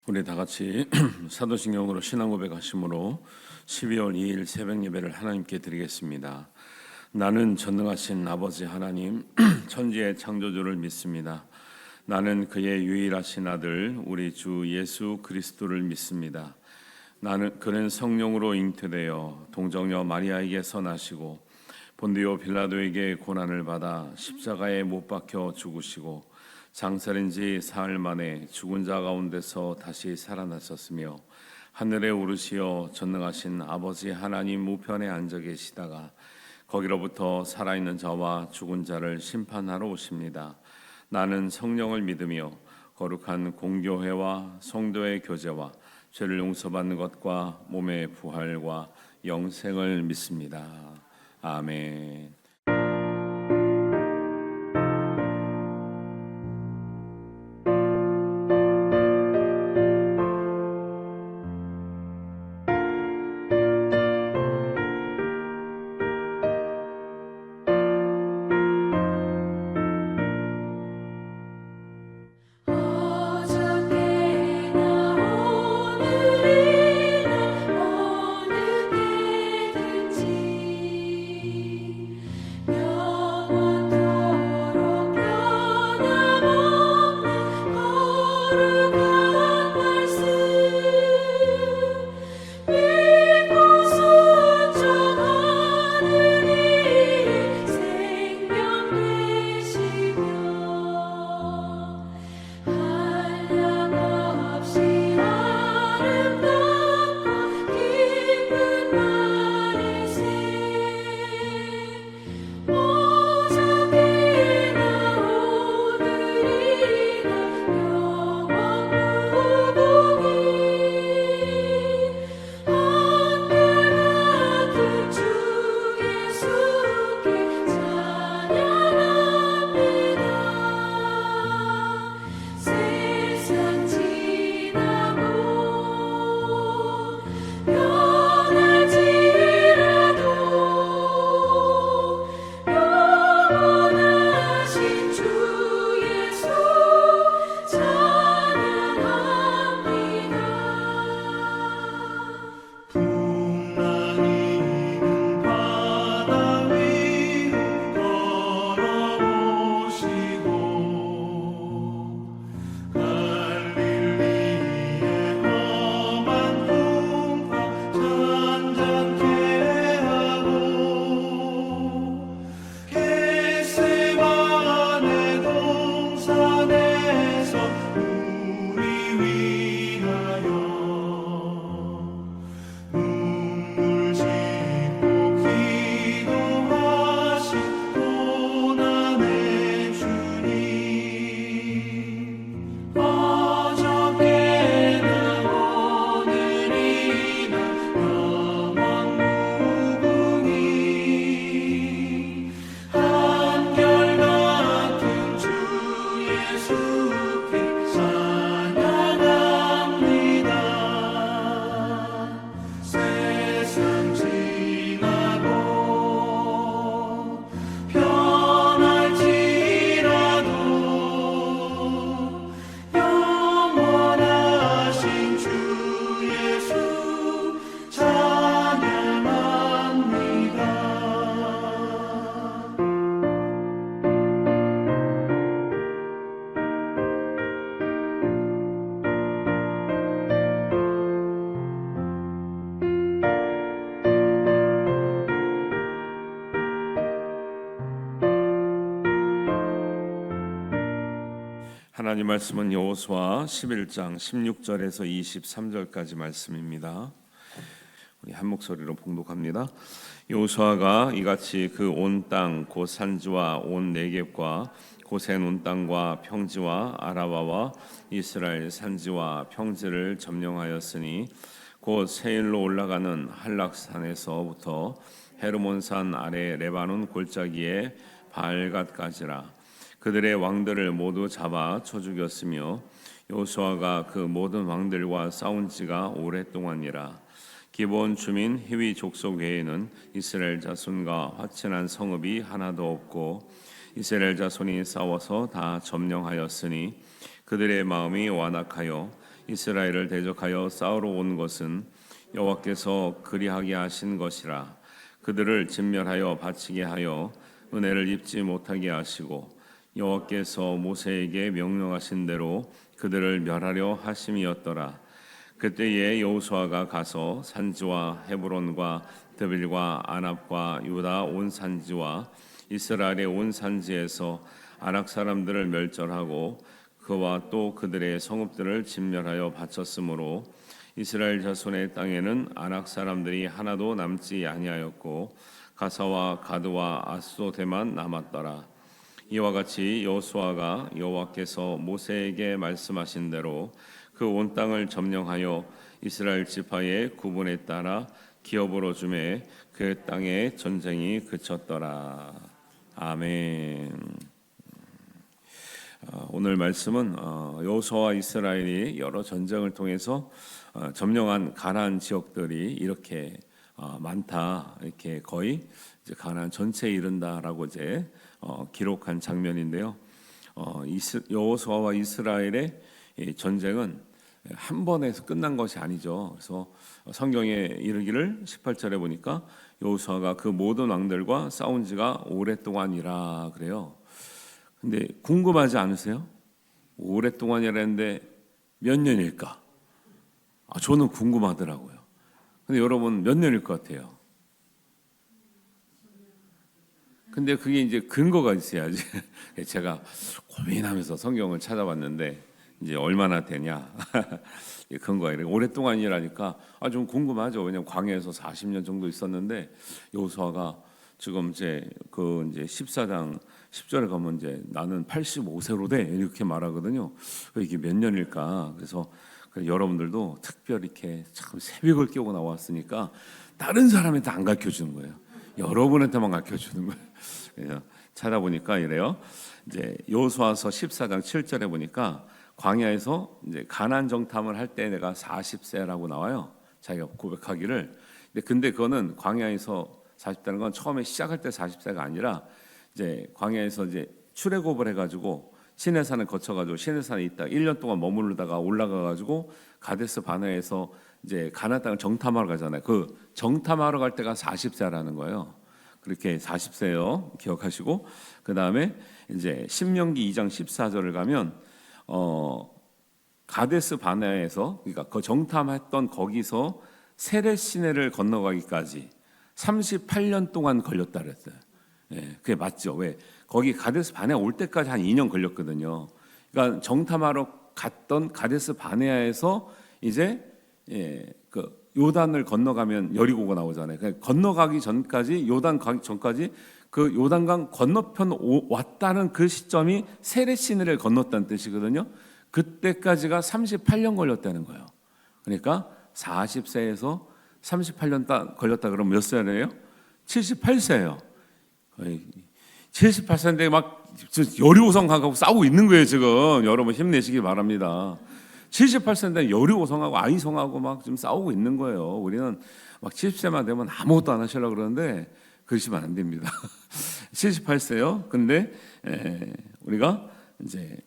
우리 다 같이 사도신경으로 신앙 고백하심으로 12월 2일 새벽 예배를 하나님께 드리겠습니다. 나는 전능하신 아버지 하나님 천지의 창조주를 믿습니다. 나는 그의 유일하신 아들 우리 주 예수 그리스도를 믿습니다. 그는 성령으로 잉태되어 동정녀 마리아에게서 나시고 본디오 빌라도에게 고난을 받아 십자가에 못 박혀 죽으시고 장사된 지 사흘 만에 죽은 자 가운데서 다시 살아나셨으며 하늘에 오르시어 전능하신 아버지 하나님 우편에 앉아 계시다가 거기로부터 살아있는 자와 죽은 자를 심판하러 오십니다. 나는 성령을 믿으며 거룩한 공교회와 성도의 교제와 죄를 용서받는 것과 몸의 부활과 영생을 믿습니다. 아멘. 하나님 말씀은 여호수아 11장 16절에서 23절까지 말씀입니다. 우리 한 목소리로 봉독합니다. 여호수아가 이같이 그 온 땅 곧 산지와 온 네겝과 고센 온 땅과 평지와 아라바와 이스라엘 산지와 평지를 점령하였으니 곧 세일로 올라가는 한락산에서부터 헤르몬산 아래 레바논 골짜기에 바알갓까지라. 그들의 왕들을 모두 잡아 쳐 죽였으며 여호수아가 그 모든 왕들과 싸운 지가 오랫동안이라. 기브온 주민 히위 족속 외에는 이스라엘 자손과 화친한 성읍이 하나도 없고 이스라엘 자손이 싸워서 다 점령하였으니 그들의 마음이 완악하여 이스라엘을 대적하여 싸우러 온 것은 여호와께서 그리하게 하신 것이라. 그들을 진멸하여 바치게 하여 은혜를 입지 못하게 하시고 여호와께서 모세에게 명령하신 대로 그들을 멸하려 하심이었더라. 그때에 여호수아가 가서 산지와 헤브론과 드빌과 아납과 유다 온 산지와 이스라엘의 온 산지에서 아낙 사람들을 멸절하고 그와 또 그들의 성읍들을 진멸하여 바쳤으므로 이스라엘 자손의 땅에는 아낙 사람들이 하나도 남지 아니하였고 가사와 가드와 아스도데만 남았더라. 이와 같이 여호수아가 여호와께서 모세에게 말씀하신 대로 그 온 땅을 점령하여 이스라엘 지파의 구분에 따라 기업으로 주매 그 땅에 전쟁이 그쳤더라. 아멘. 오늘 말씀은 여호수아와 이스라엘이 여러 전쟁을 통해서 점령한 가나안 지역들이 이렇게 많다, 이렇게 거의 이제 가나안 전체에 이른다라고 이제 기록한 장면인데요. 여호수아와 이스라엘의 이 전쟁은 한 번에서 끝난 것이 아니죠. 그래서 성경에 이르기를 18절에 보니까 여호수아가 그 모든 왕들과 싸운 지가 오랫동안이라 그래요. 근데 궁금하지 않으세요? 오랫동안이라는데 몇 년일까? 저는 궁금하더라고요. 근데 여러분 몇 년일 것 같아요? 근데 그게 이제 근거가 있어야지. 제가 고민하면서 성경을 찾아봤는데 이제 얼마나 되냐? 근거가 이래 오랫동안이라니까 좀 궁금하죠. 왜냐면 광야에서 40년 정도 있었는데 여호수아가 지금 이제 14장 10절에 가면 이제 나는 85세로 돼 이렇게 말하거든요. 이게 몇 년일까? 그래서 여러분들도 특별히 이렇게 참 새벽을 깨고 나왔으니까 다른 사람한테 안 가르쳐 주는 거예요. 여러분한테만 가르쳐 주는 거예요. 그래서 찾아보니까 이래요. 이제 여호수아서 14장 7절에 보니까 광야에서 이제 가나안 정탐을 할 때 내가 40세라고 나와요. 자기가 고백하기를. 근데 그거는 광야에서 40세라는 건 처음에 시작할 때 40세가 아니라 이제 광야에서 이제 출애굽을 해가지고 시내산을 거쳐가지고 시내산에 있다 1년 동안 머무르다가 올라가가지고 가데스 바네에서 이제 가나안 땅을 정탐하러 가잖아요. 그 정탐하러 갈 때가 40세라는 거예요. 그렇게 40세요. 기억하시고 그 다음에 이제 신명기 2장 14절을 가면 가데스 바네에서 그러니까 그 정탐했던 거기서 세렛 시내를 건너가기까지 38년 동안 걸렸다 그랬어요. 예, 그게 맞죠. 왜? 거기 가데스 바네아 올 때까지 한 2년 걸렸거든요. 그러니까 정탐하러 갔던 가데스 바네아에서 이제 그 요단을 건너가면 여리고가 나오잖아요. 그러니까 건너가기 전까지 요단 가기 전까지 그 요단강 건너편 왔다는 그 시점이 세렛 시내를 건넜다는 뜻이거든요. 그때까지가 38년 걸렸다는 거예요. 그러니까 40세에서 38년 걸렸다 그러면 몇 살이에요? 78세예요. 78세인데 막 여리고성 가고 싸우고 있는 거예요 지금. 여러분 힘내시기 바랍니다. 78세인데 여리고성하고 아이성하고 막 지금 싸우고 있는 거예요. 우리는 막 70세만 되면 아무것도 안 하시려고 그러는데 그러시면 안 됩니다. 78세요. 근데 우리가 이제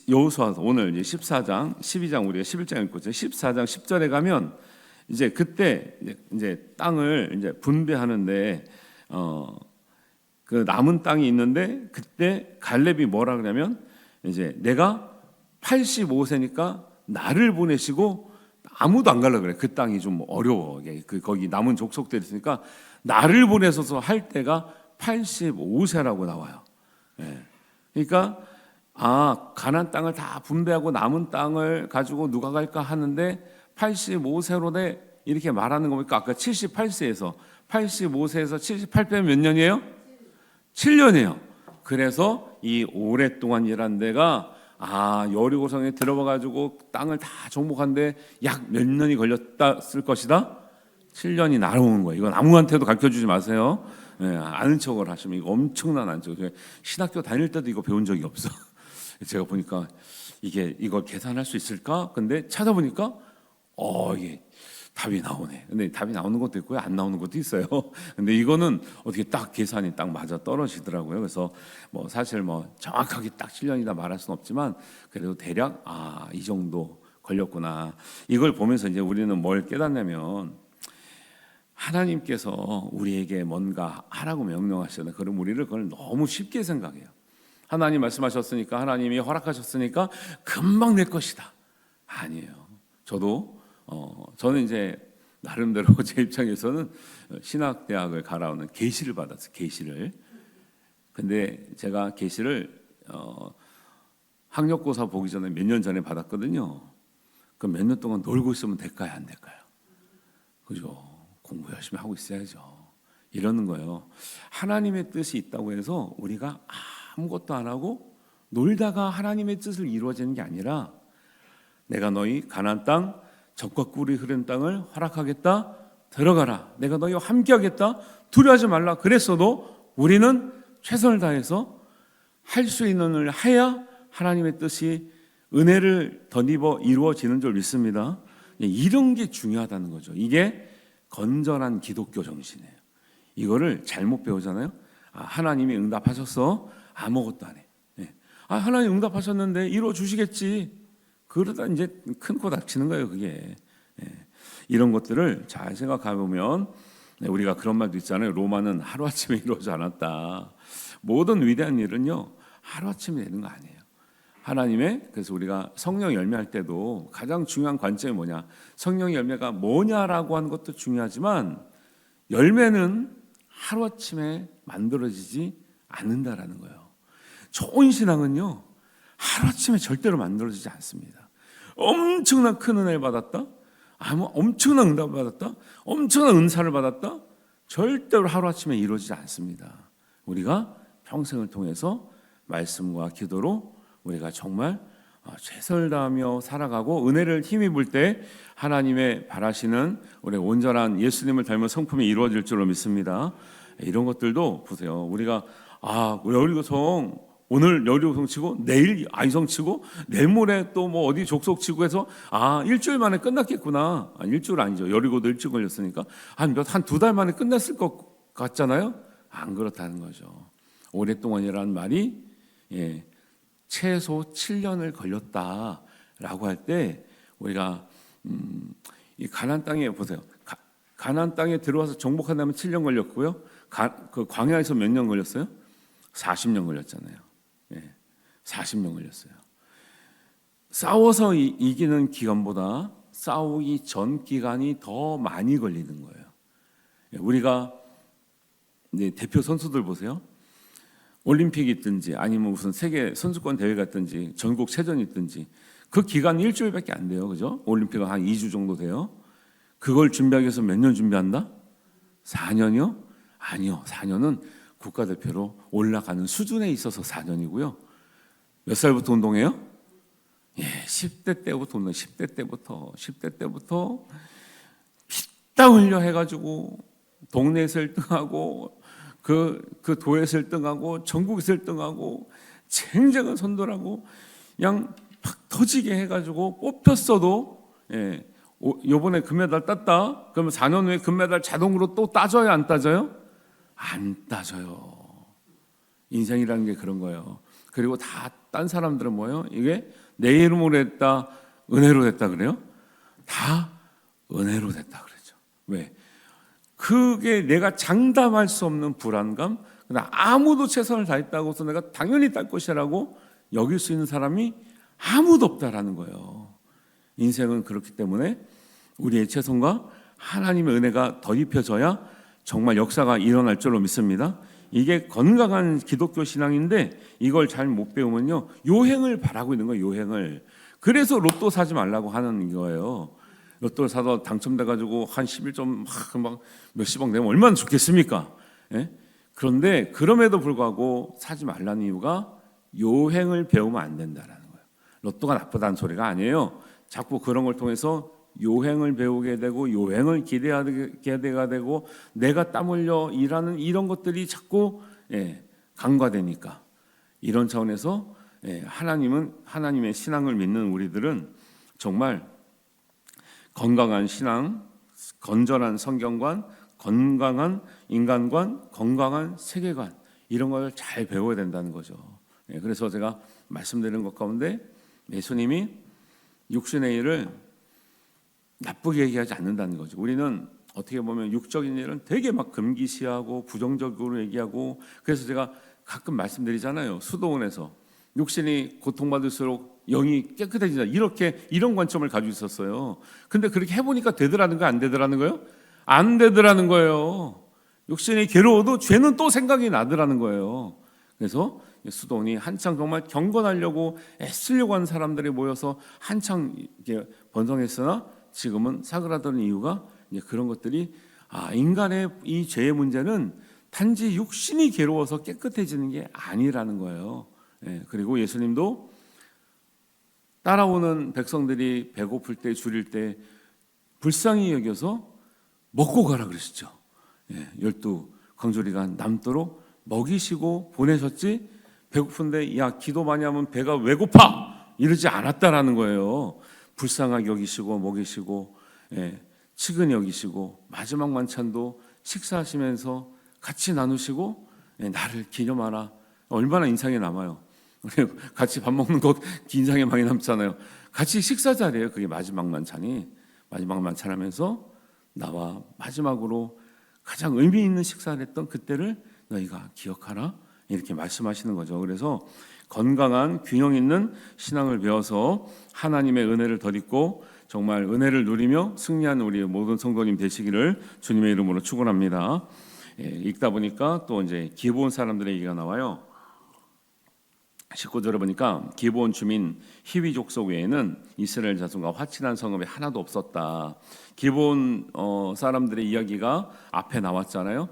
여호수아 오늘 이제 14장, 12장 우리가 11장 읽고 있죠. 14장 10절에 가면 이제 그때 이제 땅을 이제 분배하는데 그 남은 땅이 있는데 그때 갈렙이 뭐라 그러냐면 이제 내가 85세니까 나를 보내시고 아무도 안 가려 그래. 그 땅이 좀 어려워. 거기 남은 족속들이 있으니까 나를 보내셔서 할 때가 85세라고 나와요. 그러니까 가나안 땅을 다 분배하고 남은 땅을 가지고 누가 갈까 하는데 85세로 돼 이렇게 말하는 거니까 아까 78세에서 85세에서 78세면 몇 년이에요? 7년이에요. 그래서 이 오랫동안 일한 데가 여리고성에 들어가가지고 땅을 다 정복한데 약 몇 년이 걸렸을 것이다? 7년이 날아오는 거예요. 이건 아무한테도 가르쳐주지 마세요. 아는 척을 하시면 이거 엄청난 아는 척. 신학교 다닐 때도 이거 배운 적이 없어. 제가 보니까 이걸 계산할 수 있을까? 근데 찾아보니까 이게 답이 나오네. 근데 답이 나오는 것도 있고요, 안 나오는 것도 있어요. 근데 이거는 어떻게 딱 계산이 딱 맞아 떨어지더라고요. 그래서 사실 정확하게 딱 7년이다 말할 수는 없지만 그래도 대략 이 정도 걸렸구나. 이걸 보면서 이제 우리는 뭘 깨닫냐면 하나님께서 우리에게 뭔가 하라고 명령하시잖아요. 그럼 우리를 그걸 너무 쉽게 생각해요. 하나님 말씀하셨으니까, 하나님이 허락하셨으니까 금방 낼 것이다. 아니에요. 저는 이제 나름대로 제 입장에서는 신학대학을 갈아오는 계시를 받았어요. 계시를. 근데 제가 계시를 학력고사 보기 전에 몇 년 전에 받았거든요. 그럼 몇 년 동안 놀고 있으면 될까요, 안 될까요? 그죠? 공부 열심히 하고 있어야죠. 이러는 거예요. 하나님의 뜻이 있다고 해서 우리가 아무것도 안 하고 놀다가 하나님의 뜻을 이루어지는 게 아니라, 내가 너희 가나안 땅 젖과 꿀이 흐르는 땅을 허락하겠다. 들어가라. 내가 너희와 함께하겠다. 두려워하지 말라. 그랬어도 우리는 최선을 다해서 할 수 있는 일 해야 하나님의 뜻이 은혜를 덧입어 이루어지는 줄 믿습니다. 이런 게 중요하다는 거죠. 이게 건전한 기독교 정신이에요. 이거를 잘못 배우잖아요. 하나님이 응답하셨어. 아무것도 안 해. 하나님 응답하셨는데 이루어 주시겠지. 그러다 이제 큰 코 다치는 거예요, 그게. 이런 것들을 잘 생각해 보면, 우리가 그런 말도 있잖아요. 로마는 하루아침에 이루어지지 않았다. 모든 위대한 일은요, 하루아침에 되는 거 아니에요. 그래서 우리가 성령 열매할 때도 가장 중요한 관점이 뭐냐, 성령 열매가 뭐냐라고 하는 것도 중요하지만, 열매는 하루아침에 만들어지지 않는다라는 거예요. 좋은 신앙은요, 하루아침에 절대로 만들어지지 않습니다. 엄청난 큰 은혜를 받았다, 엄청난 응답을 받았다, 엄청난 은사를 받았다, 절대로 하루아침에 이루어지지 않습니다. 우리가 평생을 통해서 말씀과 기도로 우리가 정말 최선을 다하며 살아가고, 은혜를 힘입을 때 하나님의 바라시는 우리 온전한 예수님을 닮은 성품이 이루어질 줄로 믿습니다. 이런 것들도 보세요. 우리가 여리고성, 오늘 여리고성 치고 내일 아이성 치고 내일 모레 또 뭐 어디 족속 치고 해서 일주일 만에 끝났겠구나. 일주일 아니죠. 여리고도 일찍 걸렸으니까 한 2달 만에 끝났을 것 같잖아요. 안 그렇다는 거죠. 오랫동안이라는 말이 최소 7년을 걸렸다라고 할 때, 우리가 이 가나안 땅에 보세요. 가나안 땅에 들어와서 정복한다면 7년 걸렸고요. 그 광야에서 몇 년 걸렸어요? 40년 걸렸잖아요. 40년 걸렸어요. 싸워서 이기는 기간보다 싸우기 전 기간이 더 많이 걸리는 거예요. 우리가 대표 선수들 보세요. 올림픽이 있든지 아니면 무슨 세계 선수권 대회가 있든지 전국 체전이 있든지 그 기간이 일주일밖에 안 돼요. 그죠? 올림픽은 한 2주 정도 돼요. 그걸 준비하기 위해서 몇 년 준비한다? 4년이요? 아니요. 4년은 국가대표로 올라가는 수준에 있어서 4년이고요. 몇 살부터 운동해요? 10대 때부터 운동. 10대 때부터 피땀 흘려 해가지고 동네에서 1등하고 그 도에서 1등하고 전국에서 1등하고 쟁쟁한 선도라고 그냥 팍 터지게 해가지고 뽑혔어도, 요번에 금메달 땄다 그러면 4년 후에 금메달 자동으로 또 따져요, 안 따져요? 안 따져요. 인생이라는 게 그런 거예요. 그리고 다 딴 사람들은 뭐예요? 이게 내 이름으로 했다, 은혜로 됐다 그래요? 다 은혜로 됐다 그러죠. 왜? 그게 내가 장담할 수 없는 불안감, 아무도 최선을 다했다고 해서 내가 당연히 딸 것이라고 여길 수 있는 사람이 아무도 없다라는 거예요. 인생은 그렇기 때문에 우리의 최선과 하나님의 은혜가 덧입혀져야 정말 역사가 일어날 줄로 믿습니다. 이게 건강한 기독교 신앙인데, 이걸 잘 못 배우면요, 요행을 바라고 있는 거예요. 요행을. 그래서 로또 사지 말라고 하는 거예요. 로또를 사도 당첨돼가지고 한 11점 막 몇십억 내면 얼마나 좋겠습니까? 그런데 그럼에도 불구하고 사지 말라는 이유가 요행을 배우면 안 된다라는 거예요. 로또가 나쁘다는 소리가 아니에요. 자꾸 그런 걸 통해서 요행을 배우게 되고 요행을 기대하게 되고 내가 땀 흘려 일하는 이런 것들이 자꾸 간과되니까, 이런 차원에서 하나님의 신앙을 믿는 우리들은 정말 건강한 신앙, 건전한 성경관, 건강한 인간관, 건강한 세계관, 이런 걸 잘 배워야 된다는 거죠. 그래서 제가 말씀드리는 것 가운데 예수님이 육신의 일을 나쁘게 얘기하지 않는다는 거죠. 우리는 어떻게 보면 육적인 일은 되게 막 금기시하고 부정적으로 얘기하고, 그래서 제가 가끔 말씀드리잖아요. 수도원에서 육신이 고통받을수록 영이 깨끗해진다, 이런 관점을 가지고 있었어요. 근데 그렇게 해보니까 되더라는 거예요, 안 되더라는 거예요? 안 되더라는 거예요. 육신이 괴로워도 죄는 또 생각이 나더라는 거예요. 그래서 수도원이 한창 정말 경건하려고 애쓰려고 하는 사람들이 모여서 한창 이렇게 번성했으나, 지금은 사그라드는 이유가 이제 그런 것들이, 인간의 이 죄의 문제는 단지 육신이 괴로워서 깨끗해지는 게 아니라는 거예요. 그리고 예수님도 따라오는 백성들이 배고플 때, 줄일 때 불쌍히 여겨서 먹고 가라 그러시죠. 12 강조리가 남도로 먹이시고 보내셨지, 배고픈데 야 기도 많이 하면 배가 왜 고파 이러지 않았다라는 거예요. 불쌍하게 여기시고 먹이시고, 측은히 여기시고, 마지막 만찬도 식사하시면서 같이 나누시고, 나를 기념하라. 얼마나 인상에 남아요. 같이 밥 먹는 거 인상에 많이 남잖아요. 같이 식사 자리예요. 그게 마지막 만찬이. 마지막 만찬하면서 나와 마지막으로 가장 의미 있는 식사를 했던 그때를 너희가 기억하라, 이렇게 말씀하시는 거죠. 그래서 건강한 균형 있는 신앙을 배워서 하나님의 은혜를 덧입고 정말 은혜를 누리며 승리하는 우리 모든 성도님 되시기를 주님의 이름으로 축원합니다. 읽다 보니까 또 이제 기브온 사람들의 얘기가 나와요. 19절에 보니까 기브온 주민 히위 족속 외에는 이스라엘 자손과 화친한 성읍이 하나도 없었다. 기브온 사람들의 이야기가 앞에 나왔잖아요.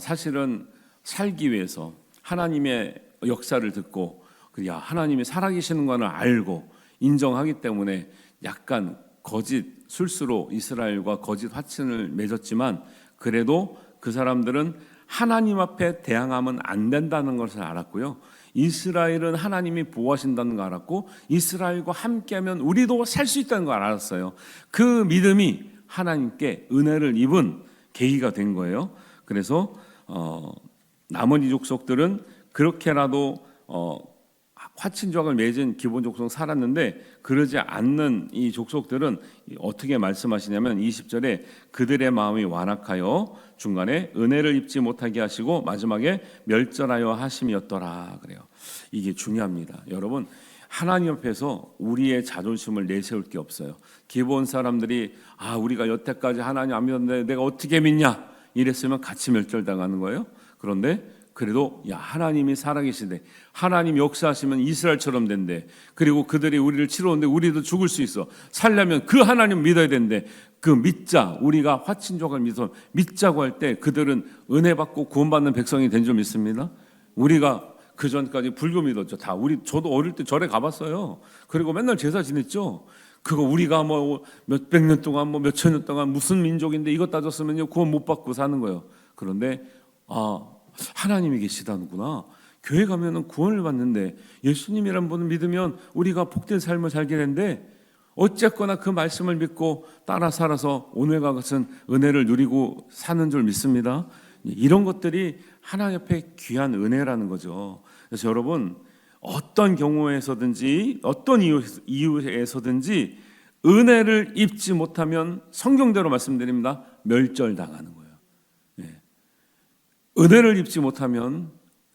사실은 살기 위해서 하나님의 역사를 듣고, 하나님이 살아계시는 것을 알고 인정하기 때문에 약간 거짓 술수로 이스라엘과 거짓 화친을 맺었지만, 그래도 그 사람들은 하나님 앞에 대항하면 안 된다는 것을 알았고요. 이스라엘은 하나님이 보호하신다는 걸 알았고, 이스라엘과 함께하면 우리도 살 수 있다는 걸 알았어요. 그 믿음이 하나님께 은혜를 입은 계기가 된 거예요. 그래서 나머지 족속들은 그렇게라도 화친 조약을 맺은 기본 족속은 살았는데, 그러지 않는 이 족속들은 어떻게 말씀하시냐면 20절에 그들의 마음이 완악하여 중간에 은혜를 입지 못하게 하시고 마지막에 멸절하여 하심이었더라 그래요. 이게 중요합니다. 여러분, 하나님 앞에서 우리의 자존심을 내세울 게 없어요. 기본 사람들이 우리가 여태까지 하나님 안 믿었는데 내가 어떻게 믿냐 이랬으면 같이 멸절당하는 거예요. 그런데 그래도 하나님이 살아계시대, 하나님 역사하시면 이스라엘처럼 된대, 그리고 그들이 우리를 치러오는데 우리도 죽을 수 있어, 살려면 그 하나님 믿어야 된대, 그 믿자, 우리가 화친족을 믿자고 할 때 그들은 은혜 받고 구원받는 백성이 된 줄 믿습니다. 우리가 그 전까지 불교 믿었죠. 저도 어릴 때 절에 가봤어요. 그리고 맨날 제사 지냈죠. 그거 우리가 뭐 몇백 년 동안 몇천 년 동안 무슨 민족인데 이것 따졌으면요 구원 못 받고 사는 거예요. 그런데 하나님이 계시다는구나. 교회 가면은 구원을 받는데, 예수님이란 분을 믿으면 우리가 복된 삶을 살게 되는데, 어쨌거나 그 말씀을 믿고 따라 살아서 오늘과 같은 은혜를 누리고 사는 줄 믿습니다. 이런 것들이 하나님 앞에 귀한 은혜라는 거죠. 그래서 여러분, 어떤 경우에서든지 어떤 이유에서든지 은혜를 입지 못하면 성경대로 말씀드립니다, 멸절당하는 거예요. 은혜를 입지 못하면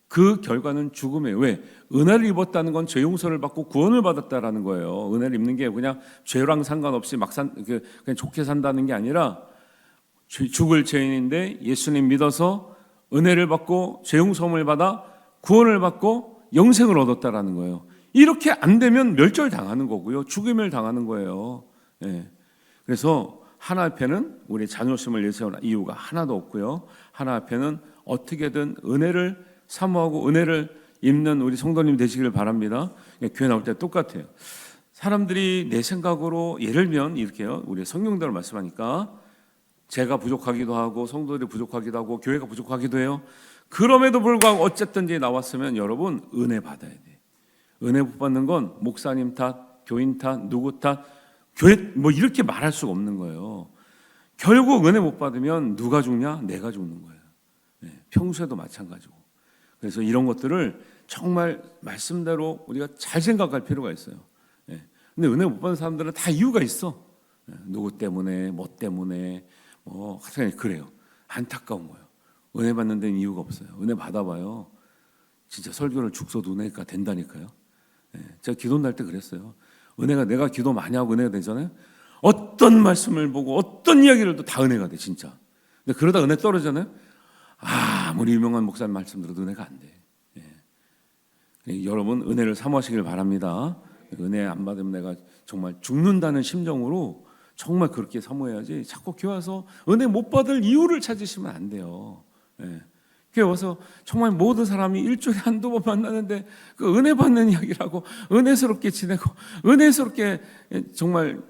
그 결과는 죽음이에요. 왜? 은혜를 입었다는 건 죄 용서를 받고 구원을 받았다라는 거예요. 은혜를 입는 게 그냥 죄랑 상관없이 그냥 좋게 산다는 게 아니라, 죽을 죄인인데 예수님 믿어서 은혜를 받고 죄 용서를 받아 구원을 받고 영생을 얻었다라는 거예요. 이렇게 안 되면 멸절당하는 거고요, 죽음을 당하는 거예요. 그래서 하나 앞에는 우리 자존심을 내세울 이유가 하나도 없고요, 하나 앞에는 어떻게든 은혜를 사모하고 은혜를 입는 우리 성도님 되시기를 바랍니다. 교회 나올 때 똑같아요. 사람들이 내 생각으로, 예를 들면 이렇게요, 우리 성경대로 말씀하니까 제가 부족하기도 하고 성도들이 부족하기도 하고 교회가 부족하기도 해요. 그럼에도 불구하고 어쨌든지 나왔으면 여러분 은혜 받아야 돼. 은혜 못 받는 건 목사님 탓, 교인 탓, 누구 탓, 교회 이렇게 말할 수가 없는 거예요. 결국 은혜 못 받으면 누가 죽냐? 내가 죽는 거예요. 평소에도 마찬가지고. 그래서 이런 것들을 정말 말씀대로 우리가 잘 생각할 필요가 있어요. 근데 은혜 못 받는 사람들은 다 이유가 있어. 누구 때문에, 뭐 때문에, 뭐 하여튼 그래요. 안타까운 거예요. 은혜 받는 데는 이유가 없어요. 은혜 받아봐요. 진짜 설교를 죽서도 은혜가 된다니까요. 제가 기도 날 때 그랬어요. 은혜가, 내가 기도 많이 하고 은혜가 되잖아요. 어떤 말씀을 보고 어떤 이야기를 또 다 은혜가 돼, 진짜. 근데 그러다 은혜 떨어지잖아요. 아무리 유명한 목사님 말씀 들어도 은혜가 안 돼. 여러분 은혜를 사모하시길 바랍니다. 은혜 안 받으면 내가 정말 죽는다는 심정으로 정말 그렇게 사모해야지, 자꾸 교회 와서 은혜 못 받을 이유를 찾으시면 안 돼요. 교회 와서 정말 모든 사람이 일주일에 한두 번 만나는데 그 은혜 받는 이야기를 하고 은혜스럽게 지내고 은혜스럽게 정말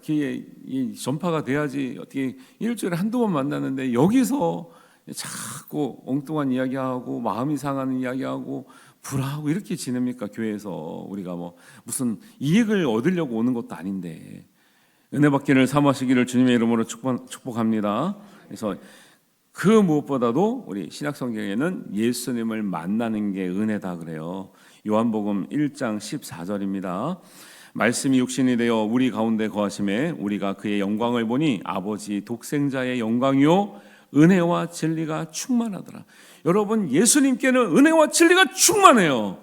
전파가 돼야지, 어떻게 일주일에 한두 번 만나는데 여기서 자꾸 엉뚱한 이야기하고 마음이 상하는 이야기하고 불화하고 이렇게 지냅니까? 교회에서 우리가 뭐 무슨 이익을 얻으려고 오는 것도 아닌데. 은혜 받기를 사모하시기를 주님의 이름으로 축복합니다. 그래서 그 무엇보다도 우리 신약 성경에는 예수님을 만나는 게 은혜다 그래요. 요한복음 1장 14절입니다. 말씀이 육신이 되어 우리 가운데 거하심에 우리가 그의 영광을 보니 아버지 독생자의 영광이요 은혜와 진리가 충만하더라. 여러분, 예수님께는 은혜와 진리가 충만해요.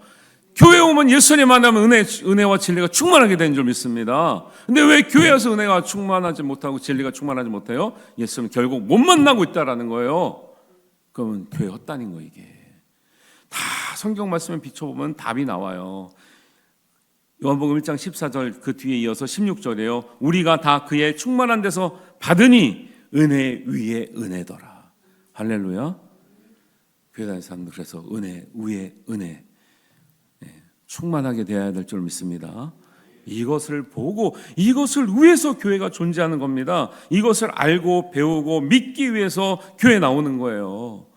교회 오면 예수님 만나면 은혜와 진리가 충만하게 되는 줄 믿습니다. 근데 왜 교회 와서 은혜가 충만하지 못하고 진리가 충만하지 못해요? 예수님 결국 못 만나고 있다라는 거예요. 그러면 교회 헛다닌 거. 이게 다 성경 말씀에 비춰보면 답이 나와요. 요한복음 1장 14절 그 뒤에 이어서 16절이에요. 우리가 다 그의 충만한 데서 받으니 은혜 위에 은혜더라. 할렐루야. 교회 다니는 사람들 그래서 은혜 위에 은혜, 충만하게 되어야 될 줄 믿습니다. 이것을 보고 이것을 위해서 교회가 존재하는 겁니다. 이것을 알고 배우고 믿기 위해서 교회에 나오는 거예요.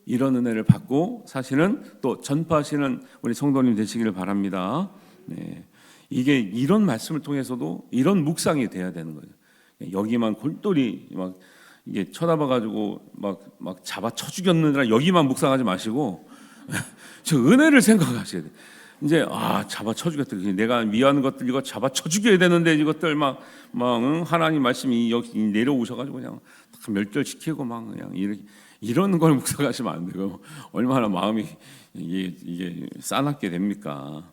이런 은혜를 받고 사실은 또 전파하시는 우리 성도님 되시기를 바랍니다. 이게 이런 말씀을 통해서도 이런 묵상이 돼야 되는 거예요. 여기만 골똘히 막 이게 쳐다봐가지고 막 잡아 쳐 죽였느라 여기만 묵상하지 마시고 저 은혜를 생각하셔야 돼. 이제 잡아 쳐 죽였다. 내가 위하는 것들 이거 잡아 쳐 죽여야 되는데 이것들 막 하나님 말씀이 여기 내려오셔가지고 그냥 다 멸절시키고 막 그냥 이런 걸 묵상하시면 안 되고 얼마나 마음이 이게 싸납게 됩니까?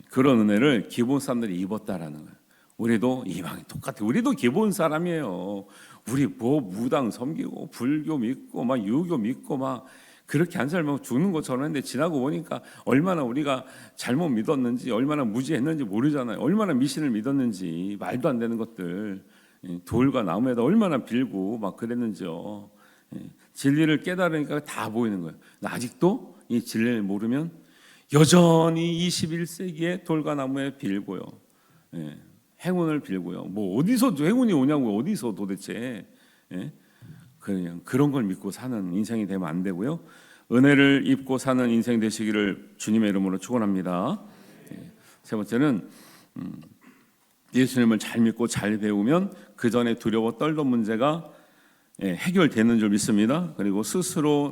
그런 은혜를 기본 사람들이 입었다라는 거예요. 우리도 이방이 똑같아. 우리도 기본 사람이에요. 우리 뭐 무당 섬기고 불교 믿고 막 유교 믿고 막 그렇게 안 살면 죽는 것처럼 했는데 지나고 보니까 얼마나 우리가 잘못 믿었는지, 얼마나 무지했는지 모르잖아요. 얼마나 미신을 믿었는지, 말도 안 되는 것들 돌과 나무에다 얼마나 빌고 막 그랬는지요. 진리를 깨달으니까 다 보이는 거예요. 아직도 이 진리를 모르면 여전히 21세기에 돌과 나무에 빌고요. 행운을 빌고요. 뭐 어디서 행운이 오냐고, 어디서 도대체. 그냥 그런 걸 믿고 사는 인생이 되면 안 되고요. 은혜를 입고 사는 인생 되시기를 주님의 이름으로 축원합니다. 세 번째는 예수님을 잘 믿고 잘 배우면 그 전에 두려워 떨던 문제가 해결되는 줄 믿습니다. 그리고 스스로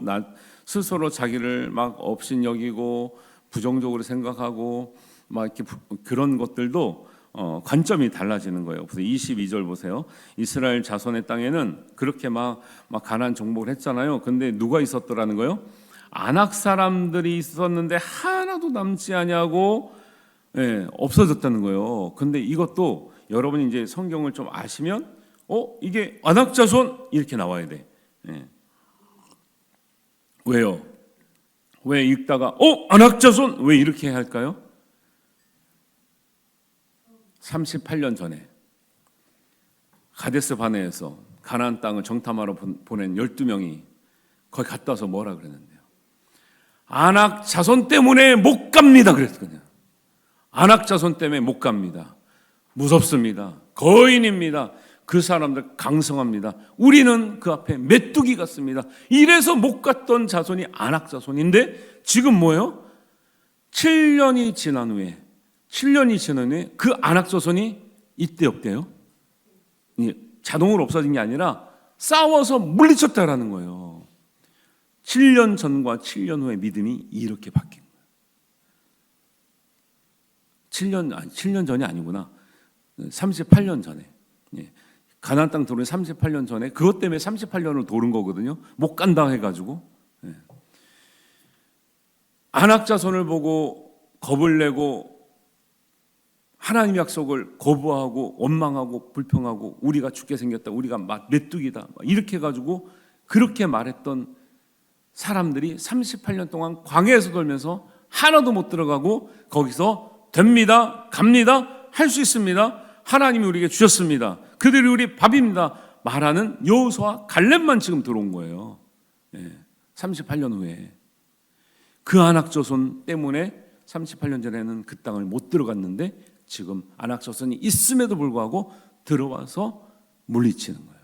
자기를 막 업신여기고 부정적으로 생각하고 막 이렇게 그런 것들도 관점이 달라지는 거예요. 그래서 22절 보세요. 이스라엘 자손의 땅에는 그렇게 막 가나안 정복을 했잖아요. 근데 누가 있었더라는 거예요? 아낙 사람들이 있었는데 하나도 남지 아니하고 없어졌다는 거예요. 근데 이것도 여러분이 이제 성경을 좀 아시면 이게 아낙 자손 이렇게 나와야 돼. 왜요? 왜 읽다가 아낙 자손 왜 이렇게 할까요? 38년 전에 가데스 바네에서 가나안 땅을 정탐하러 보낸 12명이 거기 갔다 와서 뭐라 그랬는데요? 아낙 자손 때문에 못 갑니다 그랬거든요. 아낙 자손 때문에 못 갑니다. 무섭습니다. 거인입니다. 그 사람들 강성합니다. 우리는 그 앞에 메뚜기 같습니다. 이래서 못 갔던 자손이 아낙 자손인데 지금 뭐예요? 7년이 지난 후에 그 아낙 자손이 이때 없대요. 자동으로 없어진 게 아니라 싸워서 물리쳤다라는 거예요. 7년 전과 7년 후의 믿음이 이렇게 바뀐 거예요. 7년 전이 아니구나. 38년 전에. 예. 가나안 땅 도는 38년 전에 그것 때문에 38년을 도른 거거든요. 못 간다 해가지고. 예. 안악자손을 보고 겁을 내고 하나님 약속을 거부하고 원망하고 불평하고 우리가 죽게 생겼다. 우리가 메뚜기다. 이렇게 해가지고 그렇게 말했던 사람들이 38년 동안 광야에서 돌면서 하나도 못 들어가고 거기서 됩니다. 갑니다. 할 수 있습니다. 하나님이 우리에게 주셨습니다. 그들이 우리 밥입니다. 말하는 여호수아 갈렙만 지금 들어온 거예요. 38년 후에. 그 안악자손 때문에 38년 전에는 그 땅을 못 들어갔는데 지금 안악자손이 있음에도 불구하고 들어와서 물리치는 거예요.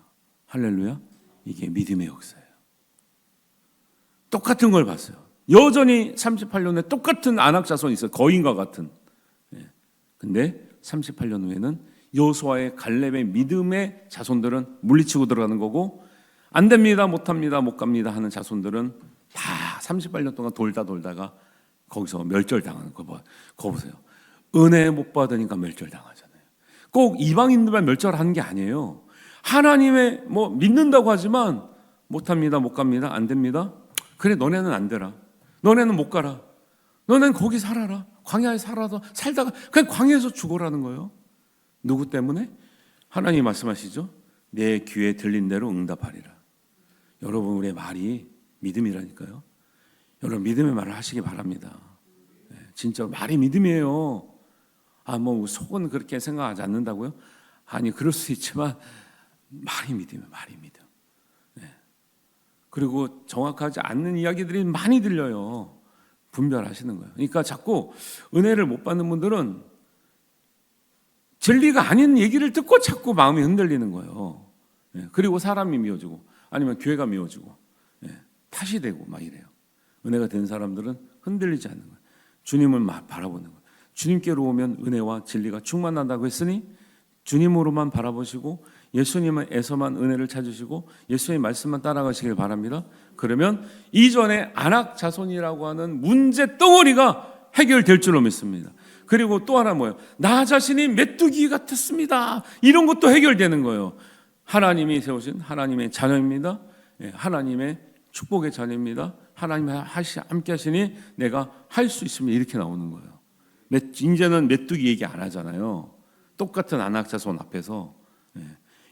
할렐루야. 이게 믿음의 역사예요. 똑같은 걸 봤어요. 여전히 38년에 똑같은 안악자손이 있어요. 거인과 같은. 근데 38년 후에는 여호수아의 갈렙의 믿음의 자손들은 물리치고 들어가는 거고 안 됩니다. 못합니다. 못 갑니다 하는 자손들은 다 38년 동안 돌다가 거기서 멸절당하는 거 보세요. 은혜 못 받으니까 멸절당하잖아요. 꼭 이방인들만 멸절하는 게 아니에요. 하나님의 믿는다고 하지만 못합니다. 못 갑니다. 안 됩니다. 그래 너네는 안 되라. 너네는 못 가라. 너네는 거기 살아라. 광야에 살다가 그냥 광야에서 죽어라는 거예요. 누구 때문에? 하나님이 말씀하시죠. 내 귀에 들린 대로 응답하리라. 여러분 우리의 말이 믿음이라니까요. 여러분 믿음의 말을 하시기 바랍니다. 진짜 말이 믿음이에요. 속은 그렇게 생각하지 않는다고요? 아니 그럴 수 있지만 말이 믿음이에요. 말이 믿음. 그리고 정확하지 않는 이야기들이 많이 들려요. 분별하시는 거예요. 그러니까 자꾸 은혜를 못 받는 분들은 진리가 아닌 얘기를 듣고 자꾸 마음이 흔들리는 거예요. 그리고 사람이 미워지고 아니면 교회가 미워지고 탓이 되고 막 이래요. 은혜가 된 사람들은 흔들리지 않는 거예요. 주님을 바라보는 거예요. 주님께로 오면 은혜와 진리가 충만한다고 했으니 주님으로만 바라보시고 예수님에서만 은혜를 찾으시고 예수님의 말씀만 따라가시길 바랍니다. 그러면 이전에 안악자손이라고 하는 문제 덩어리가 해결될 줄로 믿습니다. 그리고 또 하나 뭐예요? 나 자신이 메뚜기 같았습니다. 이런 것도 해결되는 거예요. 하나님이 세우신 하나님의 자녀입니다. 하나님의 축복의 자녀입니다. 하나님이 함께 하시니 내가 할 수 있습니다. 이렇게 나오는 거예요. 이제는 메뚜기 얘기 안 하잖아요. 똑같은 안악자손 앞에서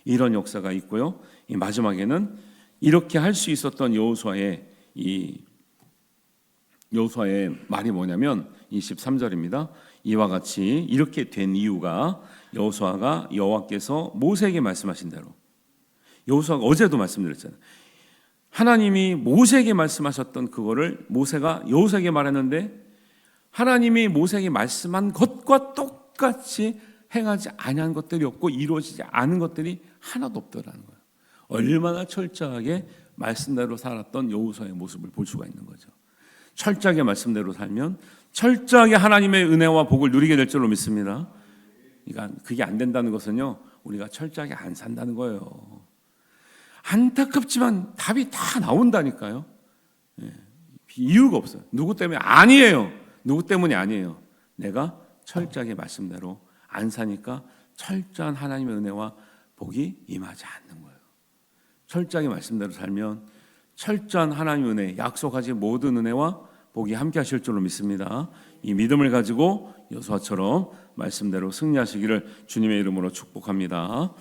이런 역사가 있고요. 이 마지막에는 이렇게 할 수 있었던 여호수아의 말이 뭐냐면 23절입니다. 이와 같이 이렇게 된 이유가 여호수아가 여호와께서 모세에게 말씀하신 대로 여호수아가 어제도 말씀드렸잖아요. 하나님이 모세에게 말씀하셨던 그거를 모세가 여호수아에게 말했는데 하나님이 모세에게 말씀한 것과 똑같이 행하지 아니한 것들이 없고 이루어지지 않은 것들이 하나도 없더라는 거예요. 얼마나 철저하게 말씀대로 살았던 여호수아의 모습을 볼 수가 있는 거죠. 철저하게 말씀대로 살면 철저하게 하나님의 은혜와 복을 누리게 될 줄로 믿습니다. 그러니까 그게 안 된다는 것은요, 우리가 철저하게 안 산다는 거예요. 안타깝지만 답이 다 나온다니까요. 이유가 없어요. 누구 때문에? 아니에요. 누구 때문이 아니에요. 내가 철저하게 말씀대로 안 사니까 철저한 하나님의 은혜와 복이 임하지 않는 거예요. 철저하게 말씀대로 살면 철저한 하나님의 은혜, 약속하신 모든 은혜와 복이 함께 하실 줄로 믿습니다. 이 믿음을 가지고 여호수아처럼 말씀대로 승리하시기를 주님의 이름으로 축복합니다.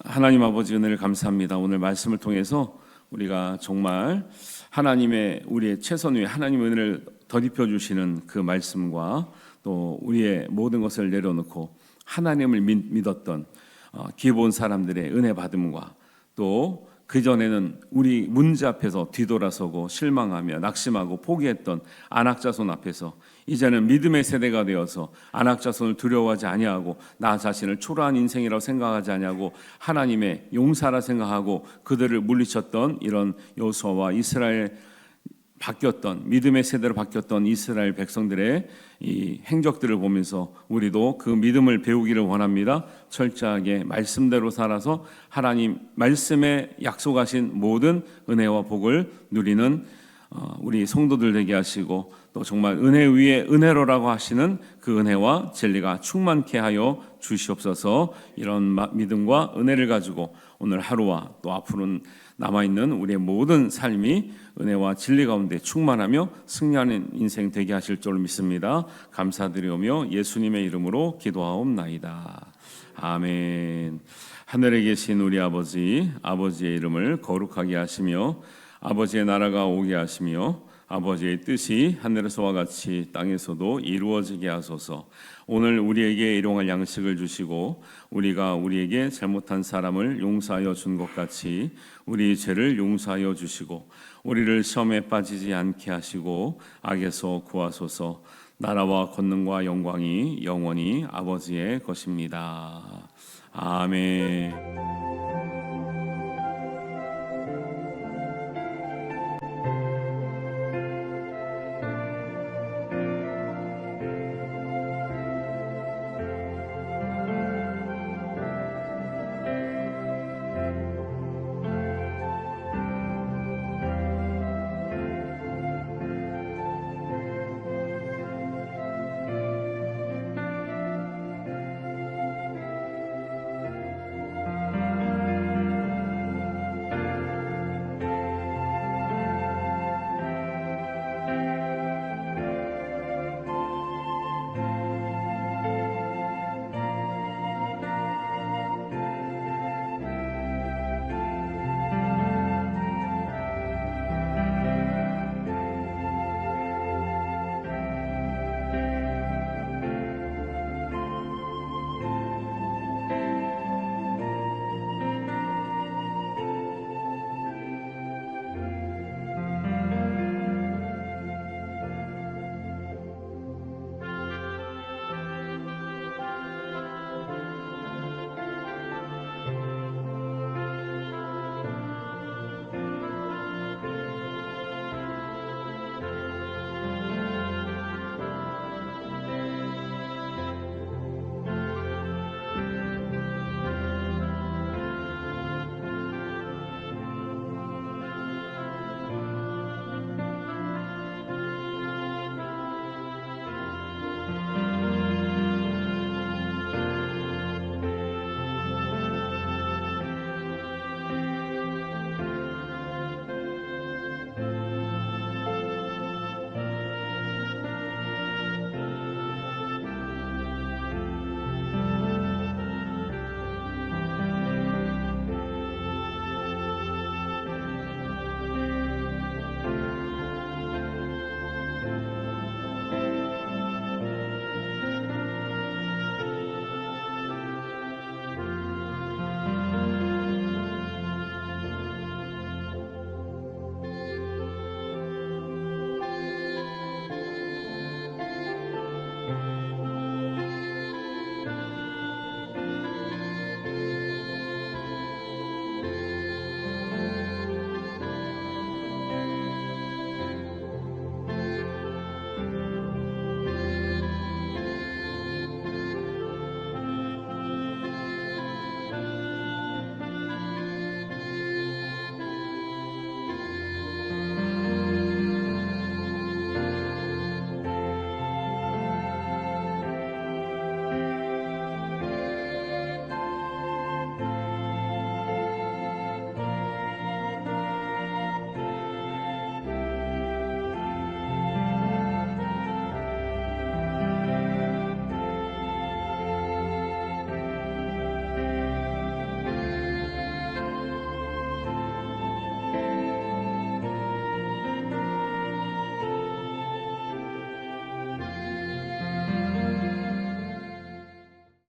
하나님 아버지 은혜를 감사합니다. 오늘 말씀을 통해서 우리가 정말 하나님의 우리의 최선 위에 하나님의 은혜를 덧입혀 주시는 그 말씀과 또 우리의 모든 것을 내려놓고 하나님을 믿었던 기본 사람들의 은혜 받음과 또 그전에는 우리 문제 앞에서 뒤돌아서고 실망하며 낙심하고 포기했던 안악자손 앞에서 이제는 믿음의 세대가 되어서 안악자손을 두려워하지 아니하고 나 자신을 초라한 인생이라고 생각하지 아니하고 하나님의 용사라 생각하고 그들을 물리쳤던 이런 여호수아와 이스라엘 바뀌었던 믿음의 세대로 바뀌었던 이스라엘 백성들의 이 행적들을 보면서 우리도 그 믿음을 배우기를 원합니다. 철저하게 말씀대로 살아서 하나님 말씀에 약속하신 모든 은혜와 복을 누리는 우리 성도들 되게 하시고 또 정말 은혜 위에 은혜로라고 하시는 그 은혜와 진리가 충만케 하여 주시옵소서. 이런 믿음과 은혜를 가지고 오늘 하루와 또 앞으로는 남아있는 우리의 모든 삶이 은혜와 진리 가운데 충만하며 승리하는 인생 되게 하실 줄로 믿습니다. 감사드리오며 예수님의 이름으로 기도하옵나이다. 아멘. 하늘에 계신 우리 아버지, 아버지의 이름을 거룩하게 하시며 아버지의 나라가 오게 하시며 아버지의 뜻이 하늘에서와 같이 땅에서도 이루어지게 하소서. 오늘 우리에게 일용할 양식을 주시고 우리가 우리에게 잘못한 사람을 용서하여 준 것 같이 우리 죄를 용서하여 주시고 우리를 시험에 빠지지 않게 하시고 악에서 구하소서. 나라와 권능과 영광이 영원히 아버지의 것입니다. 아멘.